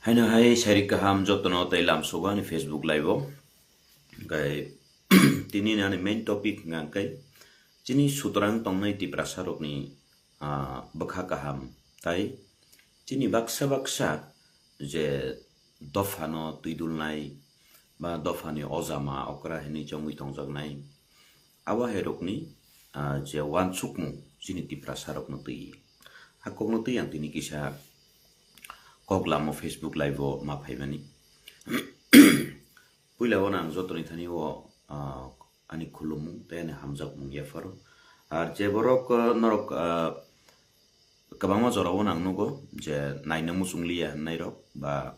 Haino hai sari kaham jotono tailam soga ni Facebook live o kai tini ni main topic ngai chini sutrang tongnai ti prasarok ni bakha kaham tai chini baksa je dofano tuidulnai ba dofani ozama okra hini chongui tongjaknai awa herokni je wansukmu chini ti prasarok no tui hakok no tui ang tini kisa koglamo Facebook live o ma phaimani puila wana ang jotoni thani o ani khulumu te ani hamjak mung yafaro ar je borok norok kabangma jora wana ang nugo je naina musunglia nairok ba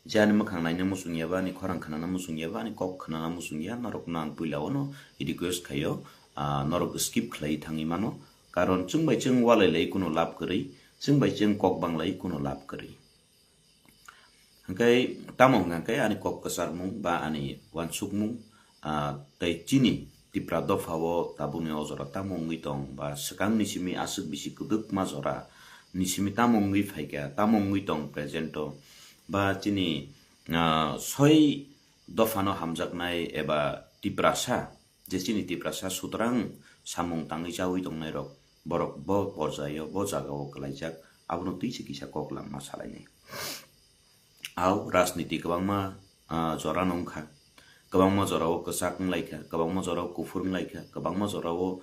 jani makhang naina musungya ba ni khorang khana musungya ba ni kok khana musungya norok nang puila wono request khayo norok skip khlai thangi mano karon chungbai chung walai lei kuno lab kari chungbai chung kok banglai kuno lab kari hangkai tamong hangkai ani kok kesarmung ba ani wansukmung tai chini tipra dofawo tabuni ozora tamong ngitong ba sekang nisimi asuk bisi kuduk mazora nisimi tamong ngi phaika tamong ngitong presento ba chini soi dofano hamjaknai eba tiprasa je chini tiprasa sutrang samung tangi jawi tongnai rok borok bo porjayo bo jagao klaijak abno tuisi kisa koklam masalaini au राजनीति kabangma jora nongkha kabangma jorao ksak nglaikha kabangma jorao kufur nglaikha kabangma jorao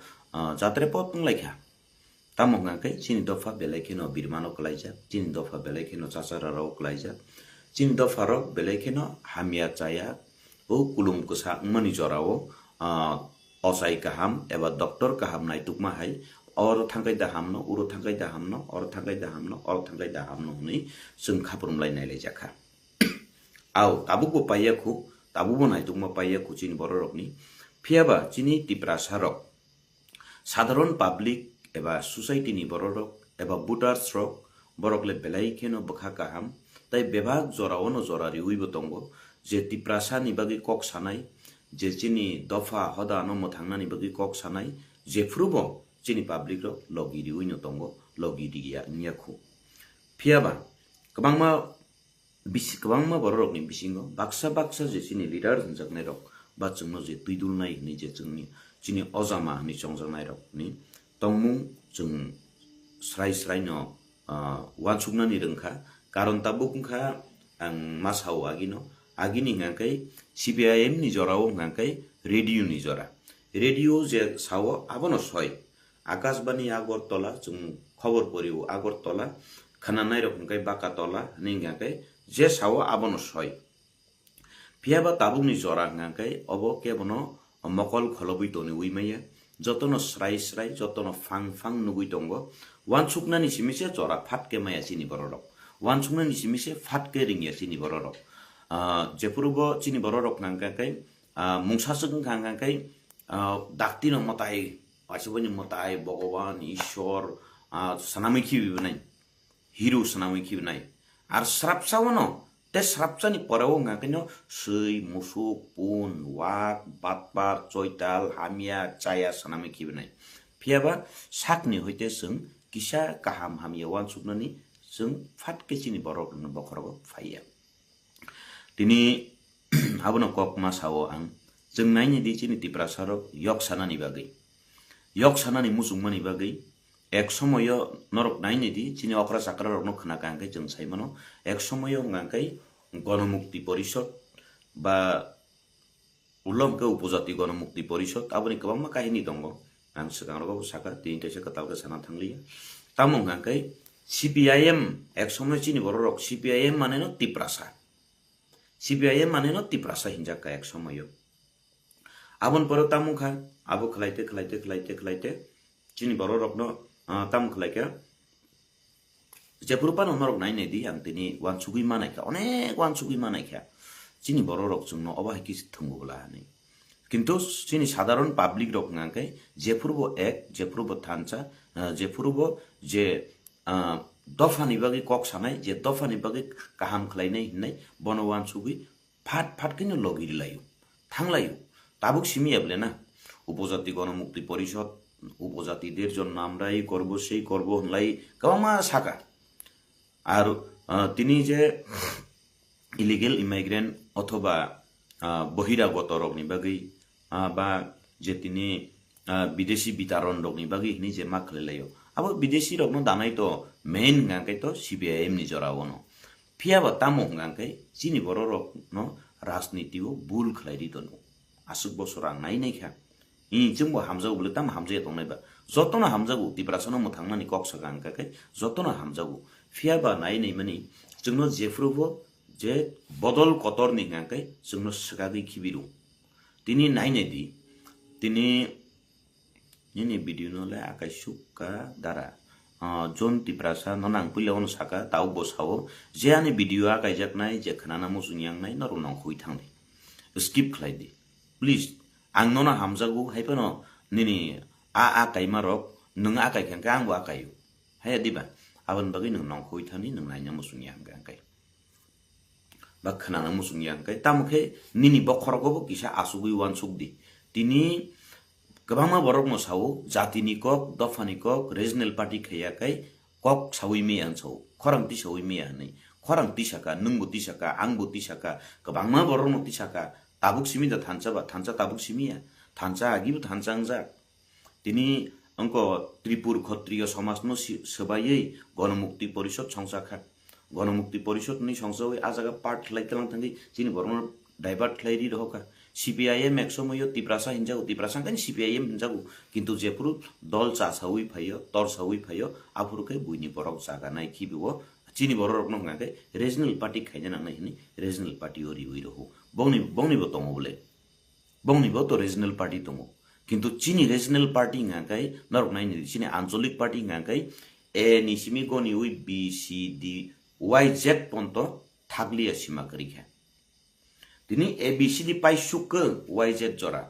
jatre pot nglaikha tamonga kai chini dofa belekhino birmano klaija chini dofa belekhino chachara ro klaija chini dofa ro belekhino hamia chaya o kulum ksak mani jorao osai kaham eba doctor kaham nai tukma hai or thangai da hamno uro thangai da hamno or thangai da hamno or thangai da hamno ni sung khaprum lai nai lejakha au tabuko payakhu tabubo nai tukma payakhu chini bororokni phiaba chini tiprasarok সাধারণ public এবা society নি bororok eba voters rok borokle belai kheno bakha kaham tai bebhag jorao no jorari uibo tongo je tiprasa ni bagi kok sanai je chini dofa hoda no mothangna ni bagi kok sanai je frubo chini public ro logiri uino tongo logiri ya nyakhu phiaba kabangma borok ni bisingo baksa je chini leader jaknai rok ba chungno je tuidulnai ni je chungni chini ozama ni chongjaknai rok ni tongmung chung srai no wansukna ni rengkha karon tabukha ang masau agini ngakai CPIM ni jorao ngakai radio ni jora radio je sawo abono soi akashbani agortola chung khobor poriu agortola khananai rok ngakai bakatola ni ngakai je sawo abono soi phiaba tabukni jora ngakai obo kebono mokol kholobui toni uimaya jotono srai jotono fang nugui tongo wansukna ni simise jora phatke maya chini bororok wansukna ni simise phatke ringya chini bororok jepurubo chini bororok ngakai mungsasung ngakai daktino motai asiboni motai bhagwan ishor sanamiki binai hiru sanamiki binai ar srapsawono te srapsani porawo ngakino sei musuk pun wak batbar choital hamia chaya sanamiki binai phiaba sakni hoite sung kisa kaham hamia wansuknani sung phatke chini borok no bokhorogo phaiya tini abono kokma sawo ang jeng naini di chini tiprasarok yok sanani musungmani bagai ek somoyo norok naini di chini okra sakra rok no khana kangkai jeng saimano ek somoyo ngangkai গণমুক্তি পরিষদ বা উল্লঙ্ঘ উপজাতি গণমুক্তি পরিষদ aboni kabangma kahini tongo ang sekangrogo saka tinta saka talga sana thanglia tamong ngangkai CPIM ek somoy chini bororok CPIM mane no tiprasa hinjaka ek somoyo abon poro tamung kha abo khlaite chini bororok no tam khlaika jepurupan onorok naine di ang tini wansugui manaikha onek wansugui manaikha chini bororok chungno oba hiki thungubla ni kintu chini সাধারণ public rok ngangkai jepurubo thancha jepurubo je dofani bagi kok sanai je dofani bagi kaham khlainai hinnai bono wansugui phat kino logiri layu thanglayu tabuk simi eble na উপজাতি গণমুক্তি পরিষদ উপজাতিদের জন্য আমরা এই করব সেই করব হলাই কামা সাকা আর তিনি যে इलिगेल इमाइग्रेन्ट अथवा बहिरागत रगनि बागै बा जेतिनि विदेशी वितरण रगनि बागै हिनि जे मा खलायो अब विदेशी रगनो दानाय तो मेन गांकै तो सीपीआईएम नि जरावनो फियाबा तामो गांकै चिनि बर रगनो राजनीतिओ बुल खलाइरि दनो आसुक बसरा नाय नायखा इ जोंबो हामजागो बले ताम हामजाया दंनायबा जतनो हामजागो तिब्रासनो मोथांनानि कक्सा गांकाकै जतनो हामजागो फियाबा नाय नाय मानि जोंनो जेफ्रुबो जे बदल कतरनि गांकै जोंनो सगागै खिबिरु तिनी नायनाय दि तिनी नि भिडियो नले आकाश सुका दारा जोन तिप्रासा ननां पुल्यावन साका ताउ बसाओ जेआनि भिडियो आकाइजाकनाय जे खनाना मुसुनियांनाय नरुनाव खुइ थांदि स्किप खलाइदि प्लिज आं नना हामजागु हाइपनो निनि आकाइमा रक नों आकाइखांका आंबो आकाइयो हाया दिबा आबन बागै नों नाव खुइ थानि नों नायना मुसुनियांगा आकाइ बा खनाना मुसुनियांगा तामुखे निनि बखरगोबो किसा आसुगै वान सुकदि तिनी गोबांमा बरक मसाओ जातिनि कक दफानि कक रिजनल पार्टी खैयाकै कक सावै मिया हन्छौ खरं ति सावै मिया हनै खरं तिसाका नंगबो तिसाका आंबो तिसाका गोबांमा बरक न तिसाका ताबुक सिमि द थान्चा ताबुक सिमिया थान्चा आगिबो थान्चांजा तिनी अंक त्रिपुर क्षत्रिय समाज न सबायै गणमुक्ति परिषद संसाखा गणमुक्ति परिषद नि संसवै आजागा पार्ट लाइतलां थांगै जिनि बरन डाइभार्ट लाइरि रहका सीपीआईएम एक समय तिप्रासा हिंजागु तिप्रासा कानि सीपीआईएम हिंजागु किन्तु जेपुरु दल चासावै फायो तरसावै फायो आफुरुकै बुइनि बरक जागा नाय खिबिवो चिनि बरक न गाकै रिजनल पार्टी खाइजना नाय हिनि रिजनल पार्टी ओरि ओइ रहो बौनि बो तंगो बोले बौनि बो तो रिजनल पार्टी तंगो किन्तु चिनि रिजनल पार्टी गाकै नरक नाय नि चिनि आंचलिक पार्टी गाकै ए निसिमि गनि उइ B C D Y Z पन्त थागलिया सीमा करिखा तिनी एबीसीडी पाइ सुक वाइजेड जरा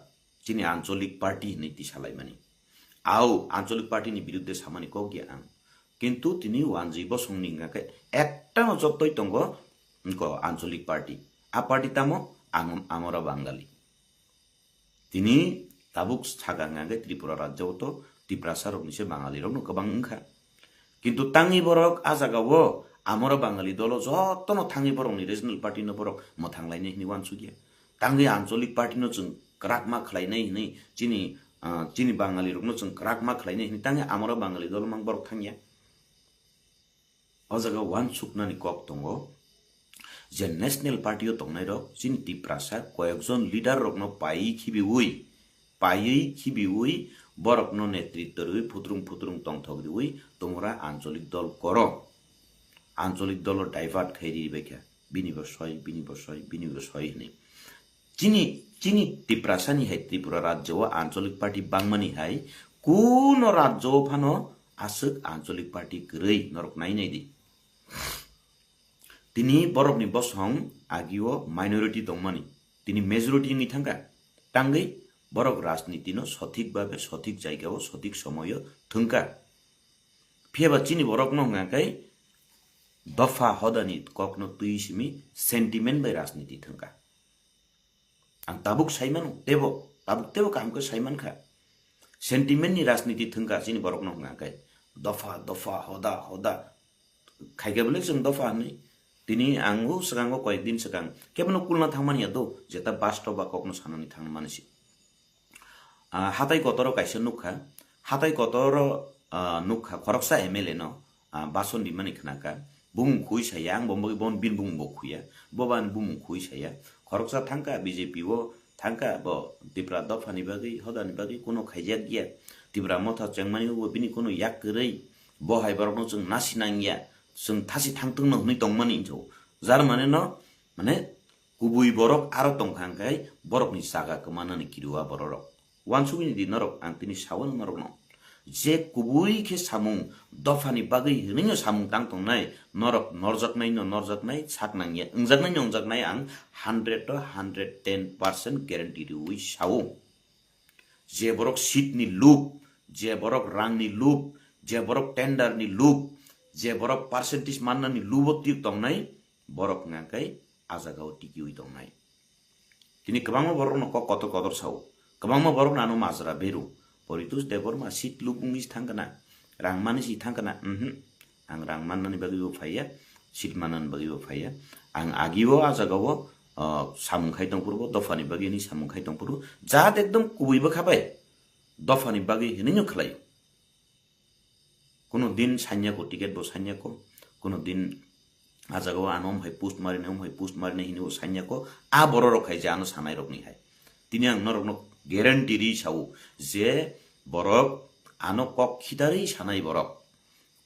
चिनि आंचलिक पार्टी नीति सालाय मानि आओ आंचलिक पार्टी नि विरुद्ध सामानि को गिया आं किन्तु तिनी वानजि बसंनि गाके एकटा न जतै तंग को आंचलिक पार्टी आ पार्टी तामो आमरा बांगाली तिनी ताबुक सागा गाके त्रिपुरा राज्य तो तिप्रासा रगनिसे बांगाली रगनो गोबां ओंखा किन्तु तांनि बरक आजागावो आमरा बांगाली दल जतनो थांगि बरकनि रिजनल पार्टी न बरक मथांलायनाय हिनि वानसुगिया तांगि आंचलिक पार्टी न जों क्राकमा खलायनाय हिनि चिनि बांगाली रगनो जों क्राकमा खलायनाय हिनि तांगि आमरा बांगाली दल मां बरक थांगिया अजागा वानसुकनानि कक दंगो जे नेशनल पार्टी तंनाय रक चिनि तिप्रासा कयेकजन लिडार रगनो पायै खिबिउइ बरकनो नेतृत्वरुइ फुतरुं तंथगरिउइ तोमरा आंचलिक दल करो आंचलिक दल डाइभार्ट खैरि बेख्या बिनिबो सय नै चिनि तिप्रासानि हाय त्रिपुरा राज्य आंचलिक पार्टी बांगमानि हाय कुन राज्य फानो आसुक आंचलिक पार्टी गरै नरक नायनाय दि तिनी बरकनि बसं आगिओ माइनरिटी दंमानि तिनी मेजरिटी नि थांगा तांगै बरक राजनीति न सठिक भाबे सठिक जायगाओ सठिक समय थंका फेबा चिनि बरक न गाकै दफा हदनी कखनो तुइसिमी सेन्टिमेन्ट बाय राजनीति थंका आं ताबुक साइमान तेबो कामको साइमान खा सेन्टिमेन्ट नि राजनीति थंका चिनि बरक न गाकै दफा हदा खाइगेबले जों दफा नै तिनी आंगो सगांगो कय दिन सगां केबनो कुलना थांमानिया दो जेता बास्तबा कखनो साननि थांनो मानसि हाताय कतर काइसे नुखा हाताय कतर नुखा खरकसा एमएलए न बासन दिमानि खनाका बुम खुइसाया आं बम्बगै बन बिन बुम बखुया बबान बुम खुइसाया खरकसा थांका बीजेपी वो थांका ब तिप्रा दफानि बागै हदानि बागै कोनो खाइजा गिया तिप्रा मथा चेंमानि वो बिनि कोनो याकरै बहाय बरनो जों नासिनांगिया जों थासि थांथों न हुनै दंमानि जो जार माने न माने गुबुइ बरक आरो तंखांखाय बरकनि सागा कमानानि किरुवा बरक वानसुगिनि दि नरक आं तिनि सावन नरक न जे कुबुइ के सामुं दफानि बागै हनैनो सामुं तांतंनाय नरक नरजाकनाय साकनांगिया अंजाकनाय आं 100 to 110% ग्यारेन्टी रुइ सावो जे बरक सीटनि लुप जे बरक रांनि लुप जे बरक टेन्डरनि लुप जे बरक पार्सेन्टेज माननानि लुबति तंनाय बरक गाकै आजागाव टिकिउइ तंनाय तिनि गोबां बरक न कत कदर साव गोबां बरक नानो माजरा बेरु परितुस देबर मा सीट लुबुंगिस थांगना रांमानिसि थांगना आं रांमाननानि बागैबो फाइया seat manan bagi bo phaya ang agibo ajagawo samungkhai tongpurbo dofani bagi ni samungkhai tongpuru jat ekdom kubuibo khabai dofani bagi hinino khlayo কোনো দিন সান্যাকো টিকেট বো সান্যাকো কোনো দিন আজাগাও আনম হয় পোস্ট মারিনে হিনিও সান্যাকো আ বড় রখাই যে আনো সানাই রকনি হাই তিনি আং নরকনো গ্যারান্টি রি সাউ যে বরক আনো কক খিদারি সানাই বরক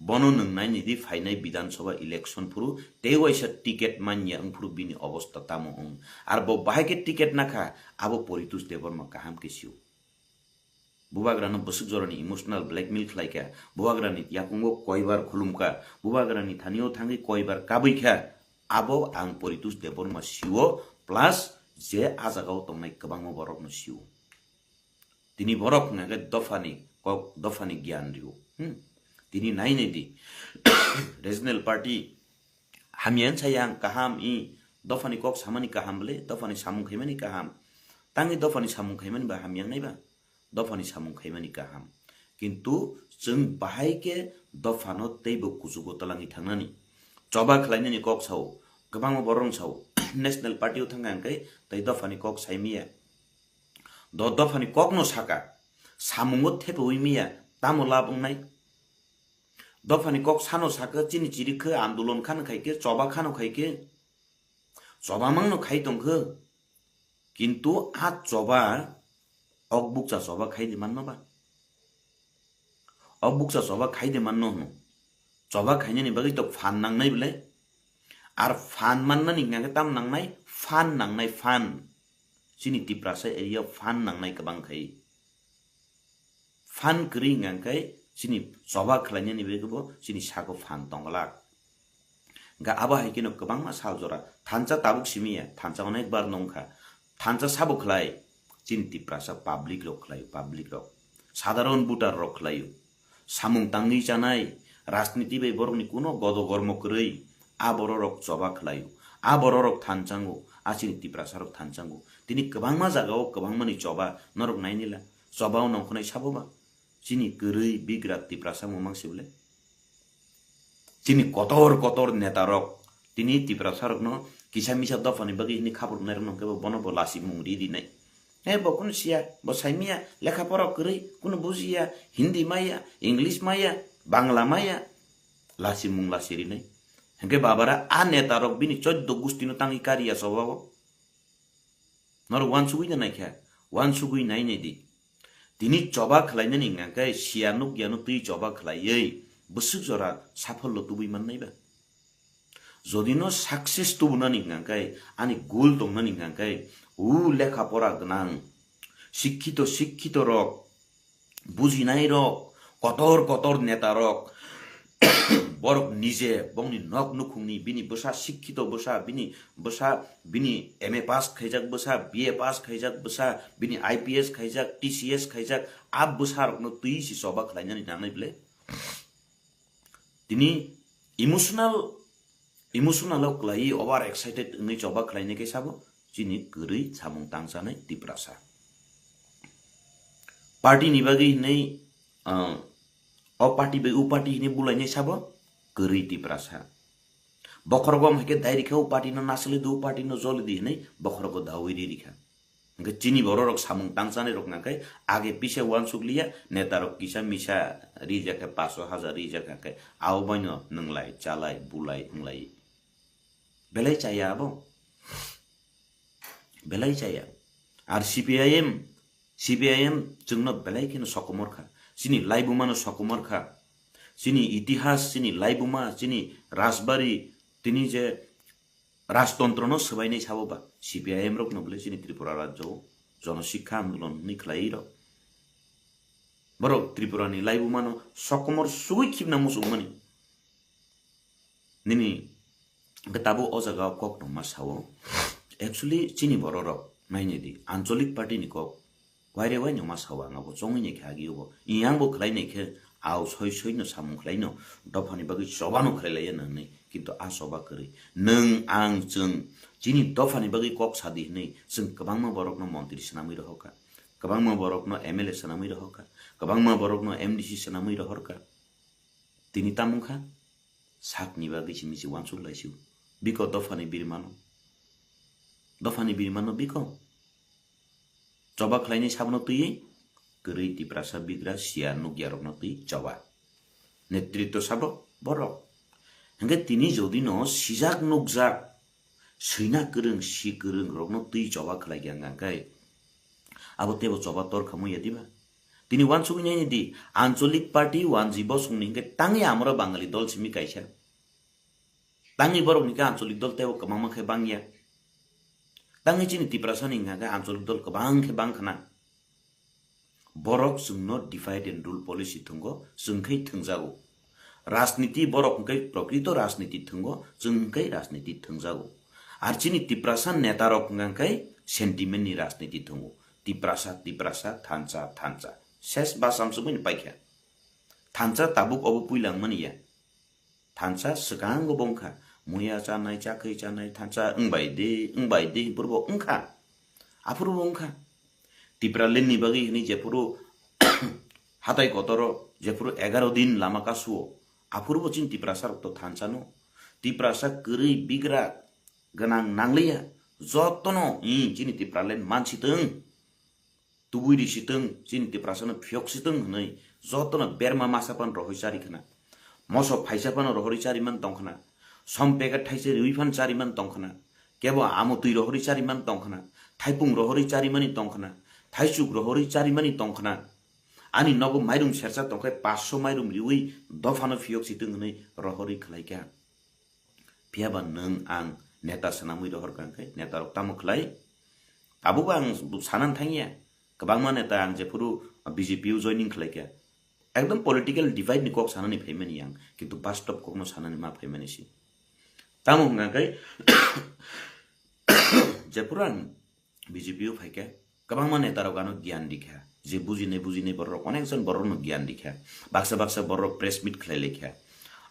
বনো নংনাই নিদি ফাইনাই বিধানসভা ইলেকশন ফুরু তেওয়াইসা টিকেট মানিয়া আং ফুরু বিনি অবস্থা তামো আর বো বাহাইকে টিকেট নাখা আবো পরিতুষ দেবর্মা কাহাম কেসিউ बुबाग्रानो बसुक जरनी इमोशनल ब्लैकमेल खलाइका बुबाग्रानी याकुंगो कयबार खुलुमका बुबाग्रानी थानियो थांगै कयबार काबैखा आबो आं परितुस देबर मा सिओ प्लस जे आजागाव तंनाय गोबां बरक न सिओ तिनी बरक नागे दफानि ज्ञान रिउ तिनी नाइने दि रिजनल पार्टी हामियान सायां काहाम इ दफानि कक सामानि काहामले दफानि सामुं खैमानि काहाम तांगै दफानि सामुं खैमानि बा हामियां नायबा दफानि सामुं खैमानि काहाम किन्तु जों बाहायके दफानो तैबो कुजुगो तलांगि थांनानि जबा खलायनानि कक साव गोबां बरं साव नेशनल पार्टीयाव थांगांकै तै दफानि कक साइमिया दफानि कक नो साका सामुंगो थेबोइमिया तामोला बुंनाय दफानि कक सानो साका चिनि चिरिखो आन्दोलन खानो खायके जबा खानो खायके जबा मांनो खाय दंखो किन्तु आ जबा अकबुकचा जबा खाइदे मान्नो बा अकबुकचा जबा खाइदे मान्नो हनो जबा खाइनानि बागै त फान नांनाय बिलाय आर फान माननानि गांगे ताम नांनाय फान सिनि तिप्रासा एरिया फान नांनाय गोबां खाय फान करि गांखाय सिनि जबा खलायनानि बेगबो सिनि साको फान दंगला गा आबा हायकिनो गोबां मा साल जरा थानचा ताबुक सिमिया थानचा अनेक बार नंखा थानचा साबो खलाय चिन्ति प्रासा पाब्लिक रक साधारण बुटार रखलायो सामुं तांगै जानाय राजनीति बे बरनि कुनो गद गर्म करै आ बर रक जबा खलायो आ बर रक थानचांगो आ चिन्ति प्रासा रक थानचांगो तिनि गोबां मा जागाव गोबां मानि जबा नरक नायनिला जबाव नंखनाय साबोबा चिनि गरै बिग्रा तिप्रासा ममांसिबले चिनि कतर नेता रक तिनि तिप्रासा रक न किसा मिसा दफानि बगि नि खाबर नायर नंके बनबो लासि मुंगरि दिनै ए बकुन सिया बसाइमिया लेखा पढ़ा करै कुन बुझिया हिन्दी माया इंग्लिश माया बांग्ला माया लासि मुं लासिरि नै हंगे बाबारा आ नेता रक बिनि 14 गुस्तिनो तांगि कारिया सबाव नर वानसुगुइ नाय ख्या वानसुगुइ नाय नै दि दिनि जबा खलायनानि गांगाय सियानु गियानु तुइ जबा खलायै बसुक जरा साफल्य तुबुइ मान्नायबा जदिनो सक्सेस तुबुनानि गांगाय आनि गोल दंनानि गांगाय उ लेखा पढ़ा गनां शिक्षित रक बुझिनाय रक कतर नेता रक बरक निजे बंनि नक नुखुंनि बिनि बसा शिक्षित बसा बिनि एमए पास खाइजाक बसा बीए पास खाइजाक बसा बिनि आईपीएस खाइजाक टीसीएस खाइजाक आप बसा रकनो तुइसि सबा खलायनानि नानै बिले दिनि इमोशनल क्लाई ओभार एक्साइटेड नै जबा खलायने के साबो चिनि गरै सामुं तांसानै तिप्रासा पार्टी निबागै नै अ पार्टी बे उ पार्टी नि बुलाइने साबो गरै तिप्रासा बखरगम हेके दाइरिखौ पार्टी न नासले दु पार्टी न जल दि नै बखरगो दावैरि रिखा गे चिनि बररक सामुं तांसानै रकनाकै आगे पिसे वान सुगलिया नेता रक किसा मिसा रिजाके 500,000 रिजाके आउ बनो नंलाय चालाय बुलाय हंलाय बेलाय चाया आबो बेलाय चाया आर सीपीआईएम जोंनो बेलाय किनो सकमरखा सिनि लाइबुमानो सकमरखा सिनि इतिहास सिनि लाइबुमा सिनि राजबारी तिनि जे राजतन्त्रनो सबायनै साबोबा सीपीआईएम रक नबले सिनि त्रिपुरा राज्य जनशिक्षा आन्दोलन नि खलाइ र बरो त्रिपुरानि लाइबुमानो सकमर सुगै खिबना मुसुमनि निनि गताबो अजगा कक नमा सावो एक्चुअली चिनि बरर नाइने दि आंचलिक पार्टी नि कक वाइरे वाइ नमा सावा ngabo chongini khagiyo iyangbo khlainai khe आउ सय न सामुं खलाइनो दफानि बागै सबानो खलाइलाय ननै किन्तु आ सबा करै नों आं जों जिनि दफानि बागै कक सादि नै जों गोबांमा बरकनो मन्त्रि सनामै रहका गोबांमा बरकनो एमएलए सनामै रहका गोबांमा बरकनो एमडीसी सनामै रहरका तिनि तामुखा sakni ba gichi misi wansul laisiu biko dofani birmano biko coba khlaini sabno tui geri tiprasa bigra sia nugyarokno tui coba netritto sabo borok hingga tini jodi no sijak nukjak sina kereng si kereng rokno tui coba khlai angkai abo tebo coba tor khamu yadiba tini wansuk nyai di আঞ্চলিক party one জিব সুংনিকে tangi আমরা বাঙালি দল Simi কাইছা tangi borok nika আঞ্চলিক দল tebo kamama khe bangya tangi chini tiprasa ninga ga আঞ্চলিক দল kabang khe bangkhana borok sungno divide and rule policy thungo sungkhai thungjago राजनीति borok kai prokrito राजनीति thungo sungkhai राजनीति thungjago ar chini tiprasa neta rok ngai sentiment ni राजनीति thungo tiprasa thancha ses basam subin paikha thancha tabuk obu puilang mania thancha sekang go bongkha muya chanai chakai chanai thancha engbai de purbo engkha apuru bongkha tipra lenni bagi ni jepuru hatai kotoro jepuru 11 din lama kasuo apuru bocin tiprasa to thancha no tiprasa keri bigra ganang nanglia jotono chini tipra len manchiteng tubui di siteng chini tiprasana phiok siteng nei jotona berma masapan rohoi khana moso phaisapan rohori chari man tongkhana sompega thaise ruifan chari man tongkhana kebo amo tui rohori chari man tongkhana thaipung rohori chari mani tongkhana thaisuk rohori chari mani tongkhana ani nogo mairum sersa tongkhai 500 mairum riui dofano phiok siteng nei rohori khlaika piaba nang ang neta sanamui rohor kangkai neta rok tamu khlai abubang sanan thangia kabangma neta ang jepuru BJP joining khlaika ekdom political divide ni kok sanani phaimani yang kintu bastop kokno sanani ma phaimani si tamu ngai jepuran BJP phaika kabangma neta rok gano gyan dikha je bujine borok onekjon borok no gyan dikha baksa borok press meet khlai lekha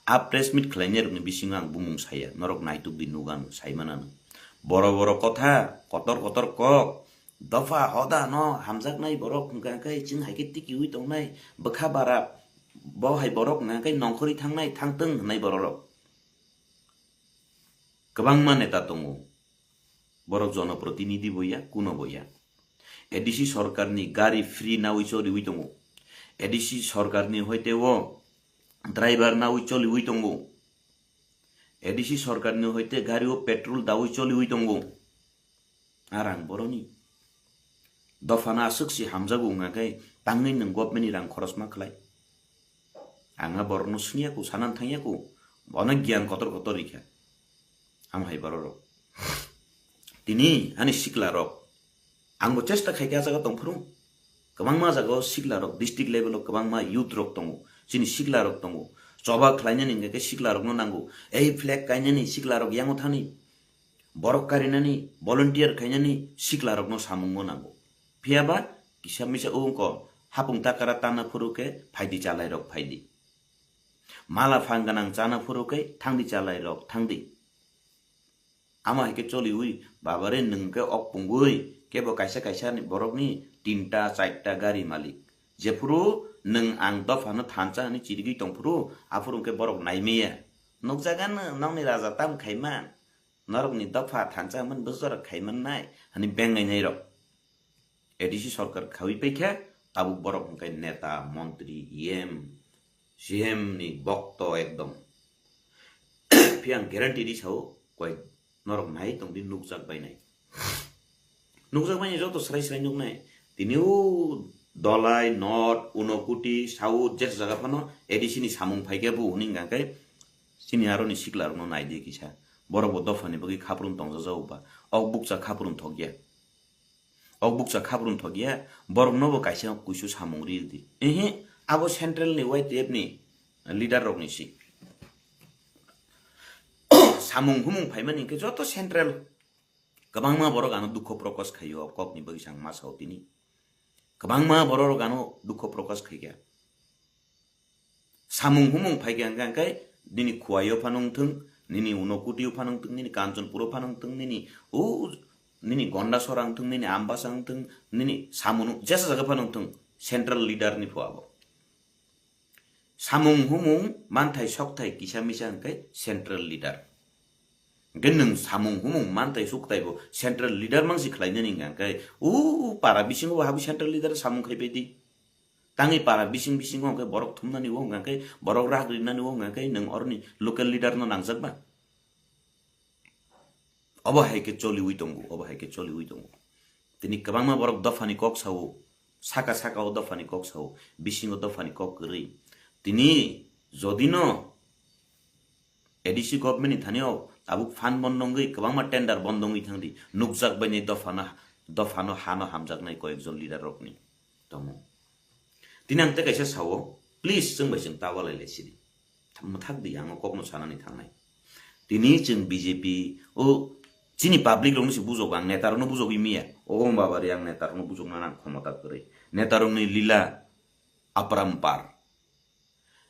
a press meet khlainer ni bisinga ang bumung saya norok naituk bi nugan saimanan boro kotha kotor kok दफा हदा न हामजाक नाय बरक गांकाय चिं हाइके टिकि उइ तंनाय बखा बारा ब हाय बरक गांकाय नंखरि थांनाय थांतों होननाय बरक गोबां नेता दङ बरक जनप्रतिनिधि बया कुनो बया एडिसि सरकारनि गारि फ्री नावै चलि उइ दङ एडिसि सरकारनि हयतेव ड्राइभार नावै चलि उइ दङ एडिसि सरकारनि हयते गारिओ पेट्रोल दावै चलि उइ दङ आरां बरनि दफाना सुक्सी हामजागु ngakai tangai nang government rang khoros ma khlai anga borno suniaku sanan thangyaku onek gyan kotor rikha am hai bororo tini ani sikla rok angbo chesta khaika jaga tongphru kabangma jaga sikla rok district level of kabangma youth rok tongo chini sikla rok tongo choba khlainani ngake sikla rok no nangu ei flag kainani sikla rok yango thani borok karinani volunteer khainani sikla rok no samung mo nangu piaba kisamisa ungko hapung takara tana furuke phaidi chalai rok phaidi mala phanganang chana furuke thangdi chalai rok thangdi ama hike choli ui babare nungke okpungui kebo kaisa ni borok ni 3ta 4ta gari malik jefuru nung ang dofano thancha ni chirigi tongfuru afurungke borok naimeya nokjagan nongni raja tam khaiman norok ni dofa thancha man buzor khaiman nai ani bengai nai rok ADC सरकार खावी पेख्या ताबु बरक kai नेता मन्त्री M CM नि बक्त एकदम पियां guarantee दि छौ कोइ नरक नाइ तंदि नुकजाक बायनाय जतो स्राइ नुकनाय तिनिउ दलाय नर्थ उनकुटी साउथ जे जागा फनो एडिसी नि सामुं फाइकेबु हुनिं गाकै सिनियारो नि सिक्लार न नाइदि किसा बरक दफानि बगि खाप्रुन तंजा जाउबा अक बुकचा खाप्रुन थगिया अबुकसा खाब्रुन थगिया बरक नबो काइसा कुइसु सामुंग्रि दि एहे आबो सेन्ट्रल नि वाइटेप नि लिडर रकनि सि सामुं हुमुं फाइमानि के जतो सेन्ट्रल गोबांमा बरक आनो दुख प्रकाश खायो ककनि बगिसां मासाउतिनि गोबांमा बरक आनो दुख प्रकाश खाइया सामुं हुमुं फाइग्यां गांकाय दिनि खुवायो फानुंथों निनि उनकुटियो फानुंथों निनि काञ्चनपुर फानुंथों निनि ओ निनि गन्डा सोरांथों निनि आम्बासांथों निनि सामुनु जेसा जागा फानुंथों सेंट्रल लीडर नि फुआबो samung humung mantai soktai kisa misa angkai central leader geneng samung humung mantai soktai bo central leader mangsi khlaina ning angkai para bising bo habi central leader samung khai pedi tangi para bising angkai borok thumna ni wong angkai borok ragri na ni wong angkai nang orni local leader no nangjak ba obo haike choli uitongu tini kabangma borok dofani kok sawo saka o dofani kok sawo bising o dofani kok gri tini jodino ADC government ni thanio abuk fan bondongai kabangma tender bondongai thangdi nukjak bani dofano hano hamjak nai ko ekjon leader rokni tomo tinang te kaisa sawo please jeng bai jeng tawalai lesidi thak di ang kokno sanani thangnai tini jeng BJP o chini public rong si bujok ang netar no bujok imia o baba ri ang netar no bujok na khomata kore netar ni lila aparampar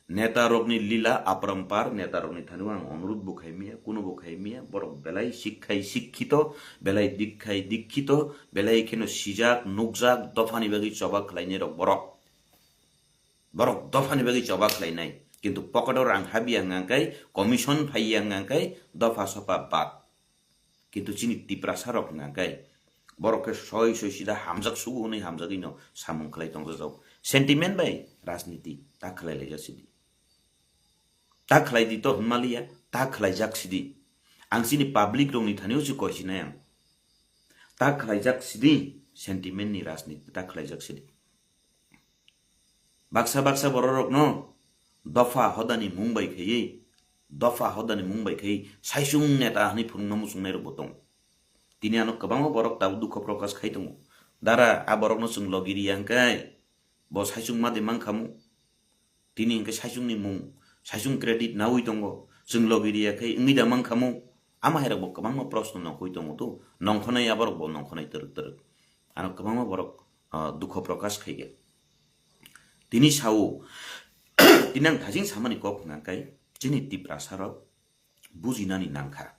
netarokni lila aparampar netarokni thanuang অনুরোধ বুখাইমিয়া কোনো বুখাইমিয়া বড় বেলাই শিক্ষাই শিক্ষিত বেলাই দীক্ষিত বেলাই কেন সিজাক নুকজাক দফানি বাগি চবাক লাইনে রক বড় দফানি বাগি চবাক লাইনাই কিন্তু পকেটর আং হাবি আঙ্গাঙ্কাই কমিশন ফাই আঙ্গাঙ্কাই দফা সপা বাক কিন্তু চিনি টিপ্রাসা রক আঙ্গাঙ্কাই বড়কে সই সিদা হামজাক সুগু হই হামজাগই ন সামুং খলাই তং যাও সেন্টিমেন্ট বাই রাজনীতি তা খলাই লাইজাসিদি tak khlai di to malia tak khlai jak sidi ang sini public rong ni thaneu chu ko sina yang tak khlai jak sidi sentiment ni rajniti tak khlai jak sidi baksa bororok no dofa hodani mumbai khei saisung neta hani phung namu sung ner botong tini ano kabang borok ta dukho prokash khai tongo dara a borok no sung logiri yang kai bo saisung ma de mang khamu tini ingke saisung ni mung 사중 크레딧 나오이 동거 증로비리야 그 응이다 만카모 아마 해라 뭐 그만 프로스는 놓고 있던거도 넌코네 야버럭 뭐 넌코네 뜨르뜨르 아노 그만 버럭 두커 프로카스 카이게 디니 사우 디낭 다징 사마니 거 공간까이 지니 띠프라사러 부지나니 낭카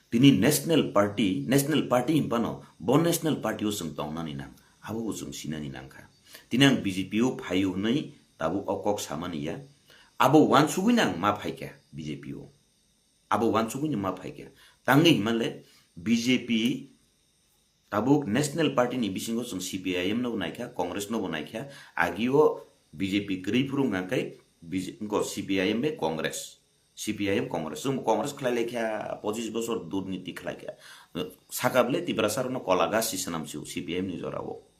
디니 내셔널 파티 임바노 본 내셔널 파티 우승 동나니 낭 아부 우승 시나니 낭카 디낭 BJPU 파이우 너이 다부 어꺽 사마니야 abo wan sugunang ma phaikya BJP o abo wan sugun ma phaikya tangi himale BJP tabuk national party ni bisingo sung CPIM no naikha congress no naikha agio BJP kri phurung ngai BJP ko CPIM be CPIM congress sum congress khlai lekha 25 বছর দুর্নীতি khlaikha sakable tibrasar no kolaga sisanam chu CPIM ni jorabo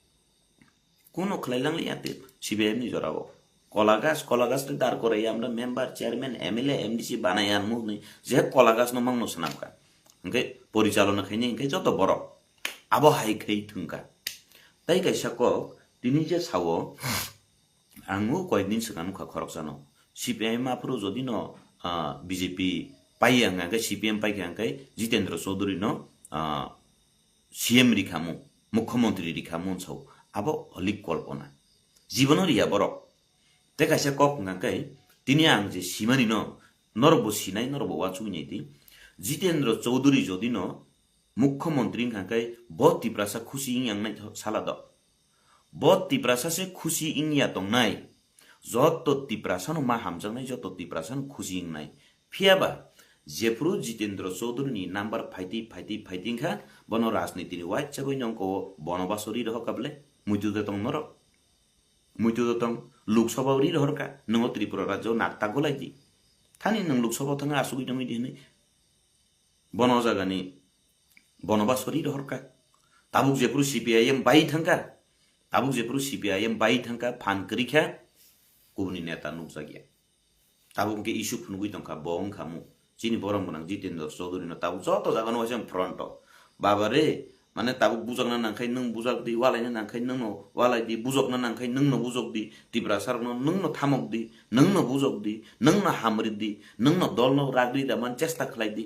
kono khlailang le yate CPIM ni jorabo কলাগাছ দাঁড় করে আমরা member chairman MLA MDC বানাই আনমু যে কলাগাছ ন মাংনো সানামকা ওকে পরিচালনা খাইনি ওকে যত বড় আবহাই খাই থুঙ্কা তাই কাইসা ক তিনি যে সাও আঙু কয়েকদিন সিগাং খরক জানো সিপিআইএম আফরো যদি ন বিজেপি পাই আঙ্গাকে সিপিএম পাই আঙ্গাই জিতেন্দ্র চৌধুরী ন সিএম রিখামু মুখ্যমন্ত্রী রিখামু ছাও আবো হলিক কল্পনা জীবনের ইয়া বড় তেকাইসা কক ngakai তিনি আং যে সিমানি ন নরব সিনাই নরব ওয়াচুনি দি জিতেন্দ্র চৌধুরী যদি ন মুখ্যমন্ত্রী ngakai বহুত তিপ্রাসা খুশি ইং নাই সালাদ বহুত তিপ্রাসা সে খুশি ইং ইয়া তং নাই যত তিপ্রাসা ন মা হামজাং নাই যত তিপ্রাসা খুশি ইং নাই ফিয়াবা যেফ্রু জিতেন্দ্র চৌধুরী নি নাম্বার ফাইটিং খা বন রাজনীতি ওয়াই চাবই নংকো বনবাসরি রহ কাবলে মুইতুদে তং নর মুইতুদে তং লোকসভা রি রহরকা নং ত্রিপুরা রাজ্য নাকতা গলাই দি থানি নং লোকসভা থাঙ্গা আসুগি দমি দিনে বন জাগানি বনবাসরি রহরকা তাবুক যেপুরু সিপিআইএম বাই থাঙ্কা ফান করিখা কুবনি নেতা নুকজাগিয়া তাবুক ইস্যু ফুনগুই তংকা বং খামু চিনি বরং বনাং জিতেন্দ্র চৌধুরী ন তাবুক যত জাগানো হইছে ফ্রন্ট বাবারে মানে তাবুক বুজকনা নাংখাই নং বুজক দি ওয়ালাইনা নাংখাই নং ওয়ালাই দি বুজকনা নাংখাই নং ন বুজক দি তিব্রাসার নং ন থামক দি নং ন বুজক দি নং ন হামরি দি নং ন দল ন রাগদি দা মান চেষ্টা খালাই দি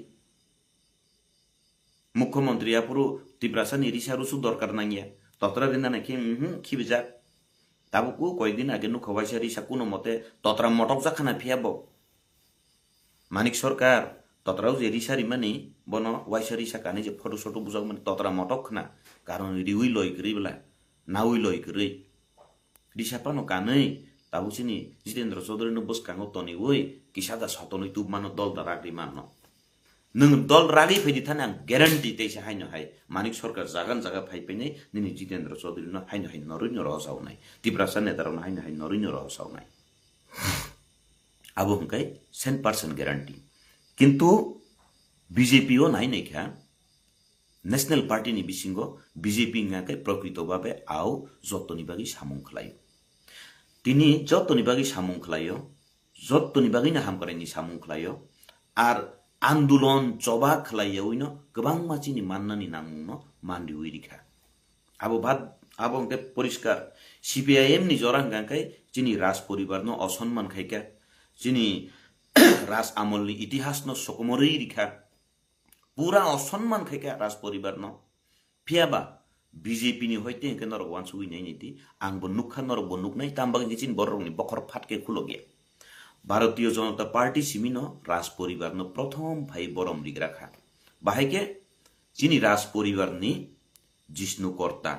মুখ্যমন্ত্রী আপুরু তিব্রাসা নিরিসারু সু দরকার নাইয়া ততরা বিন্দা নাকি খিবিজা তাবুকু কয়েকদিন আগে নু খবাইসারি সাকুনো মতে ততরা মটক জাখানা ফিয়াবো মানিক সরকার ততরাও যে রিসারি মানে বন ওয়াইসারি সাকানি যে ফটো শটো বুঝাক মানে ততরা মটক না কারণ রিউই লই করি বলা নাউই লই করি রিসাপানো কানই tabu sini Jitendra Chaudhary no bos kango toni oi kisada satoni tu mano dol da ragri manno nung dol ragi phedi thana ang guarantee te sa haino hai manik sarkar jaga phai penai nini Jitendra Chaudhary no haino hai norinyo rahasau nai tiprasa netar no haino hai norinyo rahasau nai abo hungkai 100% guarantee किन्तु BJP हो नाइ नै ख्या national party नि बिसिंगो BJP ngakai प्रकृत भाबे आओ जत्तनि बागि सामुं खलायो तिनी जत्तनि बागि सामुं खलायो जत्तनि बागि न हाम कराइनि सामुं खलायो आर आन्दोलन चबा खलायो उइनो गोबां मानसिनि माननानि नामुंनो मान्डि उइरिखा आबो के परिष्कार सीपीआईएम नि जरा ngakai जिनि राज परिवार न असम्मान खाइका जिनि राज आमलनि इतिहास न सकमरै रिखा पूरा असम्मान खाइका राज परिवार न फियाबा बीजेपी नि होइते के नर वान्सु नै निति आंबो नुखा नर बो नुकनै ताम्बाग निचिन बररनि बखर फाटके खुलोगे भारतीय जनता पार्टी सिमिनो राज परिवार न प्रथम भाइ बरम रिग्राखा बाहेके जिनि राज परिवार नि जिष्णुकर्ता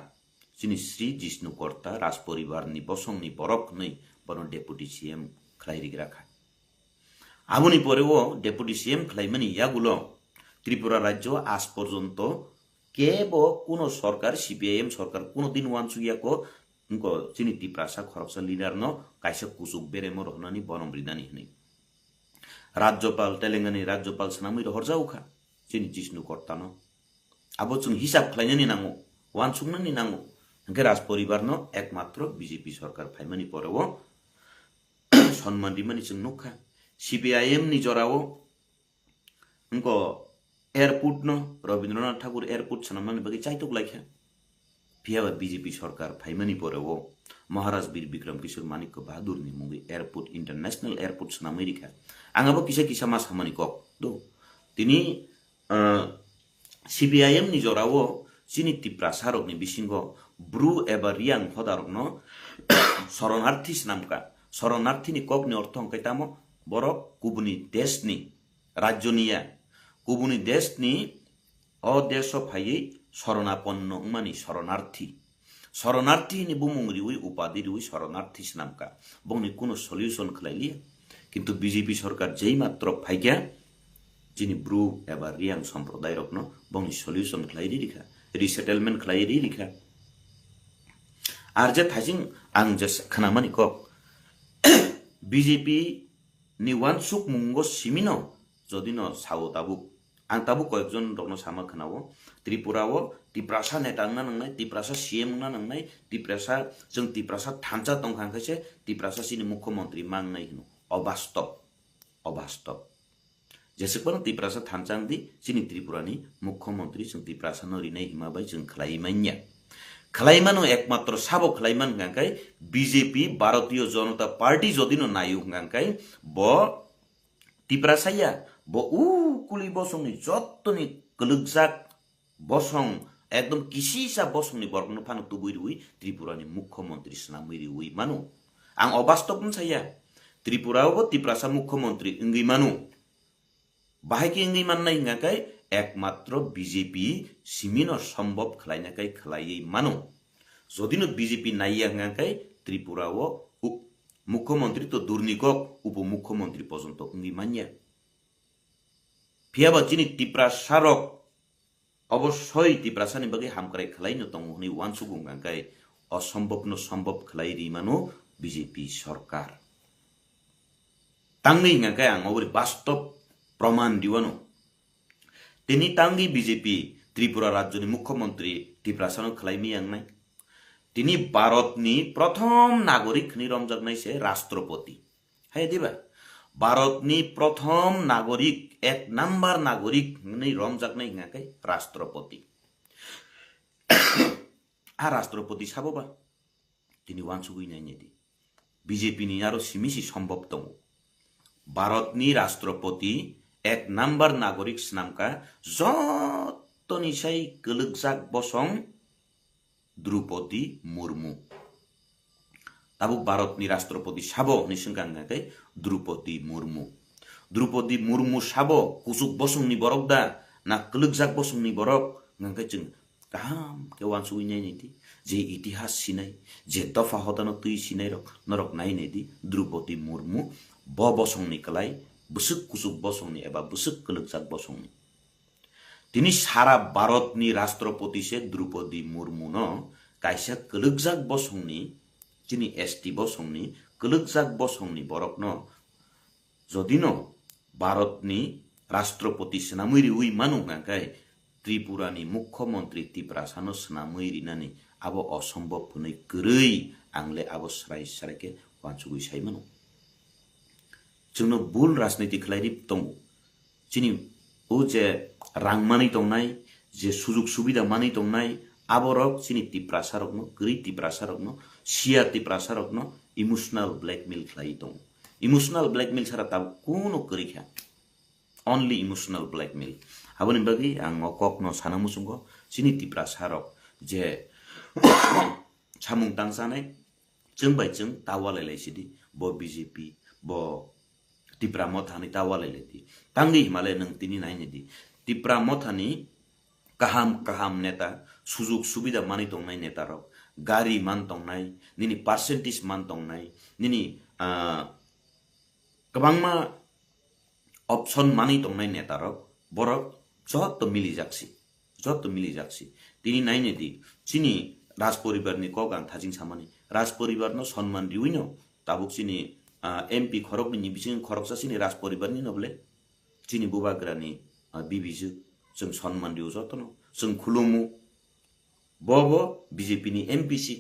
जिनि श्री जिष्णुकर्ता राज परिवार नि बसंनि बरक नै बन डेपुटी सीएम खलाइ रिग्राखा आबुनि परेओ डेपुटी सीएम खलाइमानि यागुलो त्रिपुरा राज्य आज पर्यन्त केबो कुनो सरकार सीपीआईएम सरकार कुनो दिन वान्सुयाको उनको चिनि तिप्रासा खरकसा लिडार न काइसा कुसुक बेरेमो रहनानि बनम रिदानि हनै राज्यपाल तेलेंगाना राज्यपाल सनामै रहरजाउखा चिनि जिष्णु कर्ता न आबो जों हिसाब खलाइनानि नांगौ वान्सुकनानि नांगौ हंके राज परिवार न एकमात्र बीजेपी सरकार फाइमानि परेओ सम्मान दिमानि जों नुखा सीपीआईएम नि जराओ उनको एयरपोर्ट न रविन्द्रनाथ ठाकुर एयरपोर्ट सनामनानि बागि चाइतोक लाइखा फियाबा बीजेपी सरकार फाइमानि परेओ महाराज वीर विक्रम किशोर मानिक बहादुर नि मुंगै एयरपोर्ट इंटरनेशनल एयरपोर्ट सनामै रिखा आंगाबो किसा मा सामानि कक दो तिनी सीपीआईएम नि जराओ चिनि तिप्रा सारक नि बिसिंगो ब्रु एबा रियां हदारक न शरणार्थी नामका शरणार्थी नि कक नि अर्थ अंकैतामो बरक कुबुनी देशनि राज्यनिया कुबुनी देशनि अदेश फायै शरणापन्न उमानि शरणार्थी नि बुमुंगरि उइ उपाधि उइ शरणार्थी नामका बंनि कुनो सल्युशन खलाइलि किन्तु बीजेपी सरकार जेई मात्र फाइग्या जिनि ब्रु एबा रियां सम्प्रदाय रक्न बंनि सल्युशन खलाइरि रिखा रिसेटलमेन्ट खलाइरि रिखा आरजे थाजिं आं जस खनामानि कक बीजेपी नि वानसुक मुंगो सिमिनो जदिनो साउ ताबुक आं ताबुक कयजन रनो सामा खनावो त्रिपुराओ तिप्रासा नेतांना नंनाय तिप्रासा सीएम ना नंनाय तिप्रासा जों तिप्रासा थांचा तंखांखासे तिप्रासा सिनि मुख्यमंत्री मांगनाय हिनो अवास्तव जेसेबां तिप्रासा थांचांदि सिनि त्रिपुरानि मुख्यमंत्री जों तिप्रासा नरिनाय हिमाबाय जों खलाइमान्या खलाइमानो एकमात्र साबो खलाइमान गांकाय बीजेपी भारतीय जनता पार्टी जदिनो नायु गांकाय ब तिप्रासाया ब कुली बसंनि जत्तनि कलुकजाक बसं एकदम किसिसा बसंनि बर्गनो फानो तुबुइरुइ त्रिपुरानि मुख्यमंत्री सनामैरि उइ मानु आं अवास्तव साया त्रिपुराओ तिप्रासा मुख्यमंत्री इंगै मानु बाहायके इंगै माननाय गांकाय एकमात्र बीजेपी सिमिनो सम्भव खलाइनाकाय खलायै मानु जदिनो बीजेपी नाइया गांकाय त्रिपुराओ मुख्यमंत्री तो दुर्निकक उपमुख्यमंत्री पर्यन्त उंगि मान्या फियाबा चिनि तिप्रा सारक अवश्य तिप्रासानि बागै हामकराय खलाइनो तंगु हनि वानसुगुं गांकाय असम्भव न सम्भव खलाइरि मानु बीजेपी सरकार तांगै गांकाय आं अबरि वास्तव प्रमाण दिवानो तिनी तांगी बीजेपी त्रिपुरा राज्यनि मुख्यमंत्री तिप्रासानो खलाइमि आंनाय तिनी भारतनि प्रथम नागरिक नि रमजागनाय से राष्ट्रपति है दिबा भारतनि प्रथम नागरिक एक नंबर नागरिक नै रमजागनाय हिंगाकै राष्ट्रपति आ राष्ट्रपति साबोबा तिनी वानसुगुइनाय नेदि बीजेपी नि आरो सिमिसि सम्भव दङ भारतनि राष्ट्रपति एक नंबर नागरिक नामका जत्तनिसाय गलुकजाक बसं द्रौपदी मुर्मू ताबुक भारतनि राष्ट्रपति साबो निसंगांगाकै द्रौपदी मुर्मू साबो कुसुक बसंनि बरकदा ना गलुकजाक बसंनि बरक गांकै जों गाहाम के वानसुइनाय निति जे इतिहास सिनाय जे दफा हदानो तुई सिनाय नरक नायनेदि द्रौपदी मुर्मु ब बसंनि कलाय बुसुक कुसुक बसंनि एबा बुसुक कलकजाक बसंनि तिनी सारा भारतनि राष्ट्रपति से द्रौपदी मुर्मु न कायसा कलकजाक बसंनि तिनी एसटी बसंनि कलकजाक बसंनि बरक न जदि न भारतनि राष्ट्रपति सेनामैरि उइ मानु गाय त्रिपुरानि मुख्यमंत्री तिप्रासानो सेनामैरि नानि आबो असम्भव फुनै गरै आंले आबो स्राय स्रायके वानसुगै साइमानो जोंनो बुल राजनीति खलायरि दङ चिनि उ जे रां मानै दंनाय जे सुजुग सुबिदा मानै दंनाय आबरक चिनि तिप्रासारकनो गरै तिप्रासारकनो सिया तिप्रासारकनो इमोशनल ब्लैकमेल खलाय दं इमोशनल ब्लैकमेल सारा ताब कोनो करिखा only emotional blackmail aboni bagi ang okokno sanamu sungo chini tiprasarok je samung tangsanai जों bai जों tawalai sidi bo BJP bo tipramothani tawalai di tangi himalay nang tini naini di tipramothani kaham neta sujug subida mani tongnai neta rok gari man tongnai nini percentage man tongnai nini kabangma option mani tongnai neta rok borok jotto mili jaksi tini naini di chini राज परिवार नि कगान थाजिङ सामानि राज परिवार न सम्मान दिउइनो Tabuk चिनि MP खरक नि बिसिङ खरक सासिनि राज परिवार नि नबले चिनि बुबाग्रानि बिबिजु जों सम्मान दिउ जतन जों खुलुमु बबो बीजेपी नि एमपीसी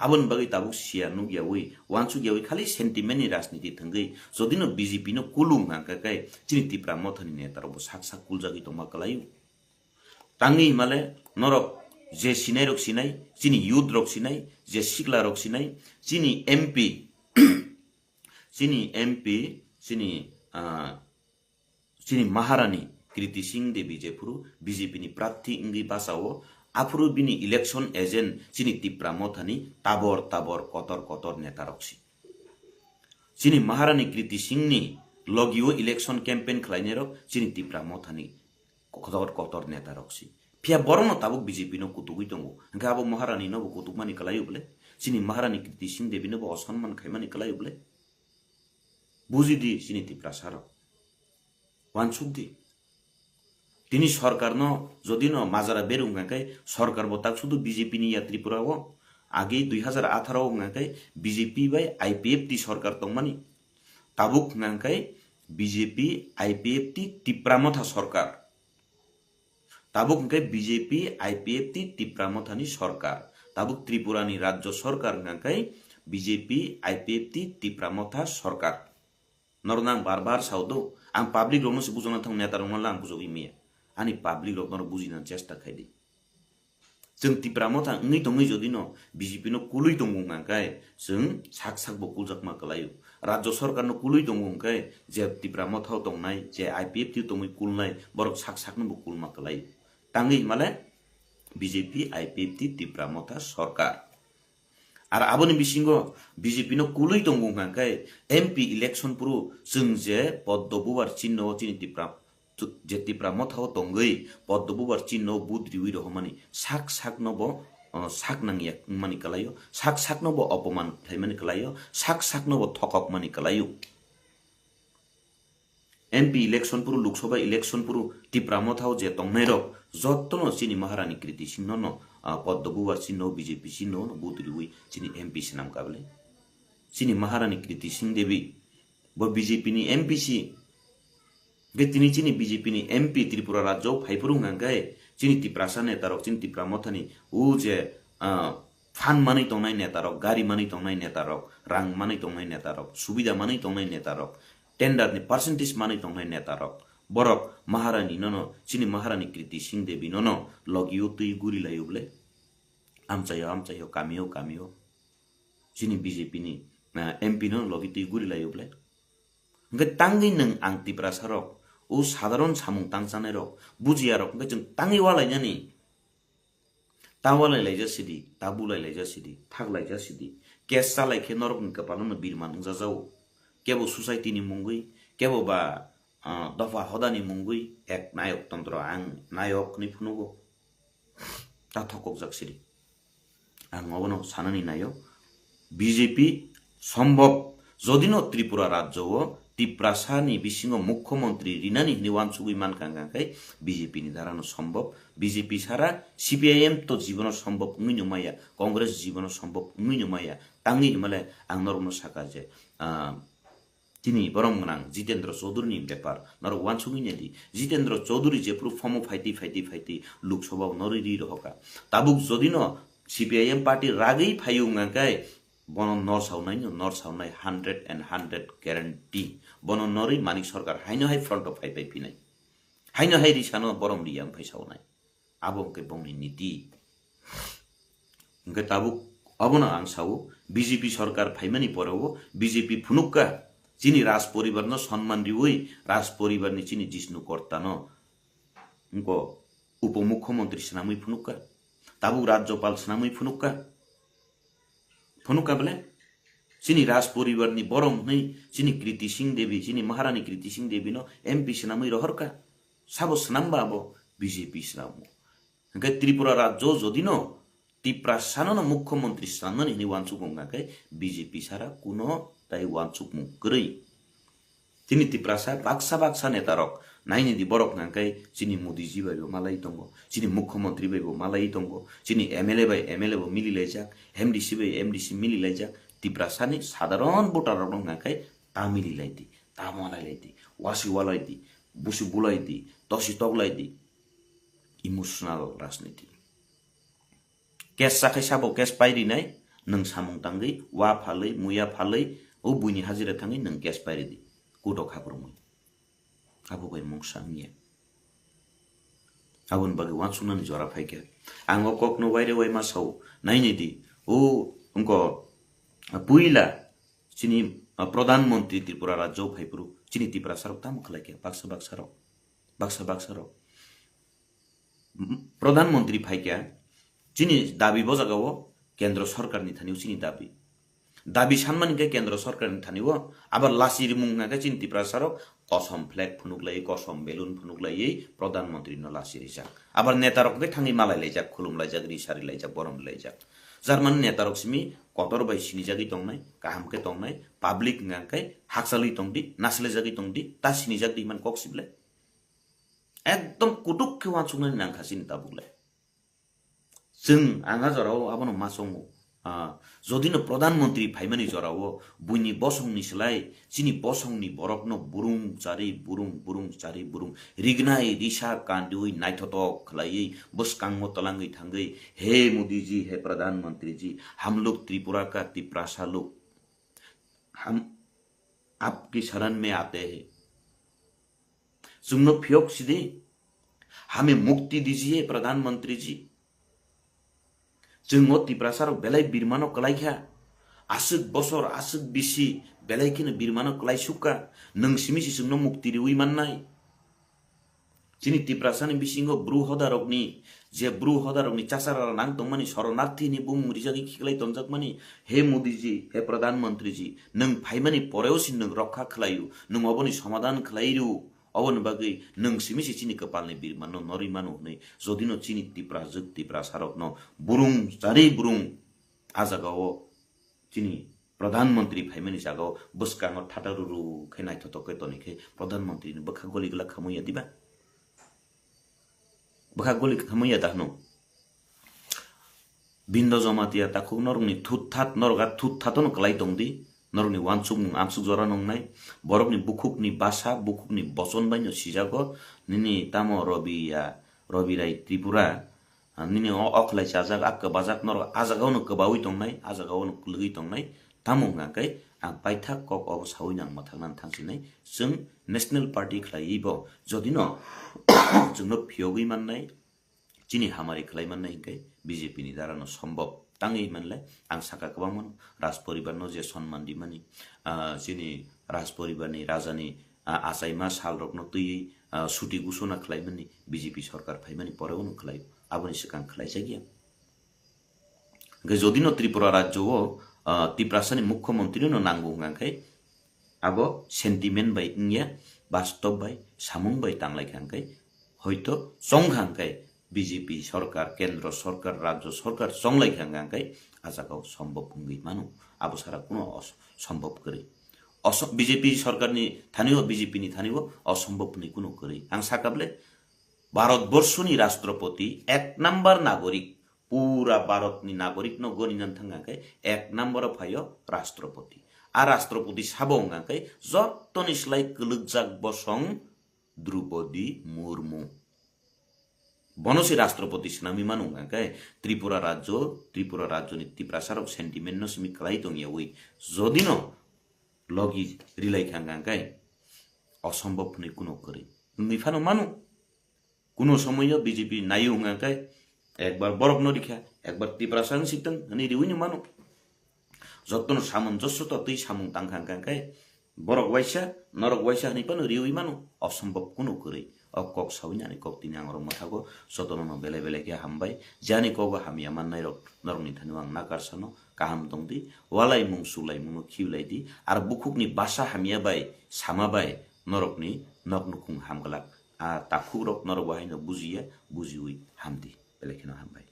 आबन बगै ताबुक सिया नुगिया उ वानसु गिया खाली सेन्टिमेन्ट नि राजनीति थंगै जदिनो बीजेपी न कुलुम हाकाकै चिनि तिप्रा मथनि नेतार बो साकसा कुलजागि तमकलायु तांगि हिमालय नरक जे सिनाय रक सिनाय चिनि युथ रक सिनाय जे सिगला रक सिनाय चिनि एमपी चिनि महारानी कृति सिंह देवी जेफुरु बीजेपी नि प्रार्थी इंगि बासाओ आफुरु बिनि इलेक्शन एजेन्ट चिनि तिप्रा मथानि ताबर कतर नेता रक्सी चिनि महारानी कृति सिंह नि लगियो इलेक्शन कैम्पेन खलाइने रक चिनि तिप्रा मथानि कतर नेता रक्सी फिया बरनो ताबुक बीजेपी नो कुतुगै दङ ओंखा आबो महारानी नो कुतुकमानि कलायो बले चिनि महारानी कृति सिंह देवी नो असम्मान खायमानि कलायो बले बुजिदि चिनि तिप्रा सार वानसुकदि तिनी सरकार न जदि न माजारा बेरुंगाकै सरकार बताक सुदु बीजेपी नि या त्रिपुरा हो आगे 2018 गाकै बीजेपी बाय आईपीएफ टी सरकार तंगमानि ताबुक गाकै बीजेपी आईपीएफ टी तिप्रामथा सरकार ताबुक गाकै बीजेपी आईपीएफ टी तिप्रामथानि सरकार ताबुक त्रिपुरा नि राज्य सरकार गाकै बीजेपी आईपीएफ टी तिप्रामथा सरकार नरनां बार साउदो आं पब्लिक रोनो से बुझन थां नेता रोंला आं बुझोगि मिया आनी पब्लिक रोनो बुझिन चेष्टा खाइदि जों तिप्रामथा नै दङै जदि न बीजेपी नो कुलै दङगाय जों साक बो कुलजाकमा कलायो राज्य सरकार नो कुलै दङगाय जे तिप्रामथा दंनाय जे आईपीएफ टी दङै कुलनाय बरक साक नो कुलमा कलायो तांगै माले बीजेपी आईपीएफ टी तिप्रामथा सरकार are आबोनि बिसिंगो BJP no कुलै दङगाय MP election पुरु जों जे पद्मबुवार चिन्ह चिनि तिप्रा जे तिप्रामथा दङै पद्मबुवार चिन्ह बुद्रिवि रहमानि साक नबो साक नांगिया मानि कलायो साक नबो अपमान थाइमानि कलायो साक नबो थकक मानि कलायो एमपी इलेक्शन पुरु लोकसभा इलेक्शन पुरु तिप्रामथा जे दंनाय र जत्तनो चिनि महारानी कृति सिंह न पद्मबुवार चिन्ह बीजेपी चिन्ह न बुद्रिवि चिनि एमपी सिनाम काबले चिनि महारानी कृति सिंह देवी बो बीजेपी नि एमपीसी बेतिनि चिनि बीजेपी नि एमपी त्रिपुरा राज्य फाइपुरु गांगाय चिनि तिप्रासा नेता रक चिनि तिप्रामथानि उ जे फान मानै दंनाय नेता रक गाड़ी मानै दंनाय नेता रक रां मानै दंनाय नेता रक सुबिदा मानै दंनाय नेता रक टेंडर नि परसेंटेज मानै दंनाय नेता रक बरक महारानी न चिनि महारानी कृति सिंह देवी न लगियो तुई गुरी लायो बले आमचायो कामियो चिनि बीजेपी नि एमपी न लगी तुई गुरी लायो बले ओंखाय तांगै नों आं तिप्रा सारक ओ साधारण सामुं तांसानाय रक बुजिया रक ओंखाय जों तांगै वालायनानि तावालाय लायजासिदि ताबुलाय लायजासिदि थागलाय जासिदि केस सालायखे नरक कपालनो बिरमान जाजाव केबो सोसाइटी नि मुंगै केबो बा दफा हदानि मुंगै एक नायक तन्त्र आं नायक नि फुनुगो ता थकक जाकसिदि ang obono sanani nayo BJP সম্ভব যদিনো ত্রিপুরা রাজ্য ও টিপ্রাসানি বিসিংহ মুখ্যমন্ত্রী রিনানি নিওয়ানসুগুই মানকাঙ্গাকাই বিজেপি নি দাঁড়ানো সম্ভব বিজেপি ছাড়া সিপিআইএম তো জীবন সম্ভব উই নমাইয়া কংগ্রেস জীবন সম্ভব উই নমাইয়া তাঙ্গি মালে আং নরম সাকা যে তিনি বরং নাং জিতেন্দ্র চৌধুরীনি ব্যাপার নর ওয়ানসুগুইনাদি জিতেন্দ্র চৌধুরী যে পুরো ফর্ম ফাইতি লোকসভা নরিরি রহকা তাবুক যদিনো সিপিআইএম পার্টি রাগেই ফাইউঙ্গাকাই বন নর সাউনাই 100% গ্যারান্টি বন নরই মানিক সরকার হাইনো হাই ফ্রন্ট অফ হাই পিনাই হাইনো হাই রিসানো বরম রিয়াং ফাইসাউনাই আবংকে বংনি নীতি ओंखाय ताबुक अबनो आं सावो बीजेपी सरकार फाइमानि परेवो बीजेपी फुनुक्का चिनी राज परिवार न सम्मान रिवै राज परिवार नि चिनी जिस्नु कर्ता न उनको उपमुख्यमन्त्री सनामै फुनुक्का ताबुक राज्यपाल सनामै फुनुक्का बेले चिनी राज परिवार नि बरम नै चिनी कृति सिंह देवी चिनी महारानी कृति सिंह देवी न एमपी सनामै रहरका साबो सनाम्बा अब बीजेपी सनामु ओंखाय त्रिपुरा राज्य जदिनो টিপ্রা সানো না মুখ্যমন্ত্রী সানো নি ওয়ানসুক গঙ্গাকাই বিজেপি সারা কোনো তাই ওয়ানসুক মুকরই তিনি টিপ্রাসা বাক্সা নেতারক নাইনি দি বরক নাকাই চিনি মোদিজি বাইবো মালাই দঙ্গ চিনি মুখ্যমন্ত্রী বাইবো মালাই দঙ্গ চিনি এমএলএ বাই এমএলএ বো মিলি লাইজাক এমডিসি বাই এমডিসি মিলি লাইজাক টিপ্রাসানি সাধারণ ভোটার নাকাই তা মিলি লাইতি তা মালাই লাইতি ওয়াসি ওয়ালাইতি বুসি বুলাইতি তসি তগলাইতি ইমোশনাল রাজনীতি केस साखै साबो केस पाइरि नाय नों सामुं तांगै वा फालै मुया फालै ओ बुइनि हाजिरा थाङै नों केस पाइरि दि कुटो खाब्रमै आबो बाय मुंसांनिया आबुन बागै वान सुनानि जरा फाइके आंगो ककनो बाइरे वाइ मासाव नाइनि दि ओ उनको पुइला चिनि प्रधानमन्त्री त्रिपुरा राज्य फाइपुरु चिनि त्रिपुरा सरक ताम खलाइके बाक्सा प्रधानमन्त्री फाइके चिनी दाबी बजागाव केन्द्र सरकार नि थानिउ चिनी दाबी सानमानिके केन्द्र सरकार नि थानिउ आबार लासिरि मुंगाके चिनी त्रिपुरा सरक कसम फ्लैग फुनुकलाय कसम बेलुन फुनुकलाय प्रधानमन्त्री न लासिरि जा आबार नेतारकके थाङै मालाय लायजाक खुलुमलाय जाक रिसारि लायजाक बरम लायजाक जार्मान नेतारक सिमी कतर बाय सिनि जागि तंनाय काहामके तंनाय पाब्लिक गांकाय हाकसालि तंदि नासले जागि तंदि ता सिनि जाग दिमान कक्सिबले एकदम कुटुकके वानसुंनानि नांखासिनि ताबुकलाय जों आङा जराव आबनो मासंगो जदिनो प्रधानमन्त्री फाइमानि जराव बुइनि बसंनि सोलाय चिनि बसंनि बरकनो बुरुं चारि बुरुं रिगनाय रिसा कान्दिउइ नाइथतक खलायै बसकांगो तलांगै थांगै हे मोदी जी हे प्रधानमंत्री जी हम लोग त्रिपुरा का तिप्रासा लोग हम आपकी शरण में आते हैं सुनो फियोक सीधे हमें मुक्ति दीजिए प्रधानमंत्री जी जों तिप्रासारक बेलाय बिरमानो कलाइखा आसुक बसर आसुक बिसि बेलायखिनो बिरमानो कलाइसुका नोंसिमिसि जोंनो मुक्ति रिउइ माननाय चिनि तिप्रासानि बिसिंगो ब्रु हदारकनि चासारा नां दंमानि शरणार्थीनि बुं रिजागि खिखलाय तंजाकमानि हे मोदी जी हे प्रधानमंत्री जी नों फाइमानि परेवसिन नों रक्षा खलायु नों अबनि समाधान खलायरु अवन बागै नों सिमिसि चिनि कपालनि बिरमानो नरिमानो नै जदिनो चिनि तिप्रा सारकनो बुरुं चारि बुरुं आजागाव चिनि प्रधानमन्त्री फाइमानि जागाव बसकांग थाटारुरु खैनाय थतके तनिखे प्रधानमन्त्री बखा गलिगला खमैया दिबा बखा गलि खमैया दाहनो बिन्द जमातिया ताखु नरनि थुथात नरगा थुथातन कलाइ दंदि नरनि वानसुक आमसुक जरा नंनाय बरकनि बुखुकनि बासा बुखुकनि बसन बायनो सिजागो निनि तामो रवि राय त्रिपुरा निनि अखलाय जाजाक आक बाजाक नर आजागावनो कबावि तंनाय आजागावनो कुलगि तंनाय तामुंगाकै आं बायथा कक अब सावैनां माथांनान थांसिनाय जों नेशनल पार्टी खलायैबो जदिनो जोंनो फियोगै माननाय चिनि हामारि खलाय माननाय हिंकै बीजेपी नि दारानो सम्भव ताङै मानलाय आं साका गोबांमोन राज परिवारनो जे सन्मान दिमानि चिनि राज परिवारनि राजानि आसाइमा सालरकनो तैयै सुटि घोषणा खलायमानि बीजेपी सरकार फाइमानि परेवनो खलाय आबनि सिगां खलायजागिया जदिनो त्रिपुरा राज्यआव तिप्रासानि मुख्यमन्त्रीनो नांगौ गांखाय आबो सेन्टिमेन्ट बाय इंया वास्तव बाय सामुं बाय तांलायखांखाय हयतो संघांखाय বিজেপি সরকার কেন্দ্র সরকার রাজ্য সরকার সংলাই খাঙ্গাঙ্কাই আজাগাও সম্ভব হুঙ্গি মানু আবো সারা কোনো সম্ভব করে বিজেপি সরকারনি থানিও বিজেপি নি থানিও অসম্ভব নি কোনো করে আং সাকাবলে ভারতবর্ষনি রাষ্ট্রপতি 1 নাম্বার নাগরিক পুরা ভারতনি নাগরিক ন গনিনান থাঙ্গাঙ্কাই 1 নাম্বার ফাইও রাষ্ট্রপতি আর রাষ্ট্রপতি সাবঙ্গাঙ্কাই যতনি স্লাই কলুকজাক বসং দ্রৌপদী মুর্মু বনসী রাষ্ট্রপতি সিনামি মানুঙ্গাঙ্কাই ত্রিপুরা রাজ্য নীতি প্রসারক সেন্টিমেন্ট ন সিমি খালাই দংয়া ওই যদিন লগি রিলাই খাঙ্গাঙ্কাই অসম্ভব নি কোনো করে নিফানো মানু কোনো সময় বিজেপি নাই হুঙ্গাঙ্কাই একবার বরফ নদীখা একবার ত্রিপুরা সাং সিটং হানি রিউইনি মানু যতন সামঞ্জস্য ততই সামুং তাংখাঙ্কাঙ্কাই বরক ওয়াইসা নরক ওয়াইসা হানি পানো রিউই মানু অসম্ভব কোনো করে কক সাউনি আনি কক তিনি আঙর মাথাগো যতন বেলে বেলে কে হামবাই জানি কগো হামিয়া মান্নাই নরকনি থানি আং নাকারসানো কাহাম দংদি ওয়ালাই মুং সুলাই মুং খিউলাই দি আর বুকুকনি বাসা হামিয়া বাই সামাবাই নরকনি নকনুকুং হামগলাক আর তাকুরক নরক বাহাইনো বুজিয়া বুজিউই হামদি বেলেখিনো হামবাই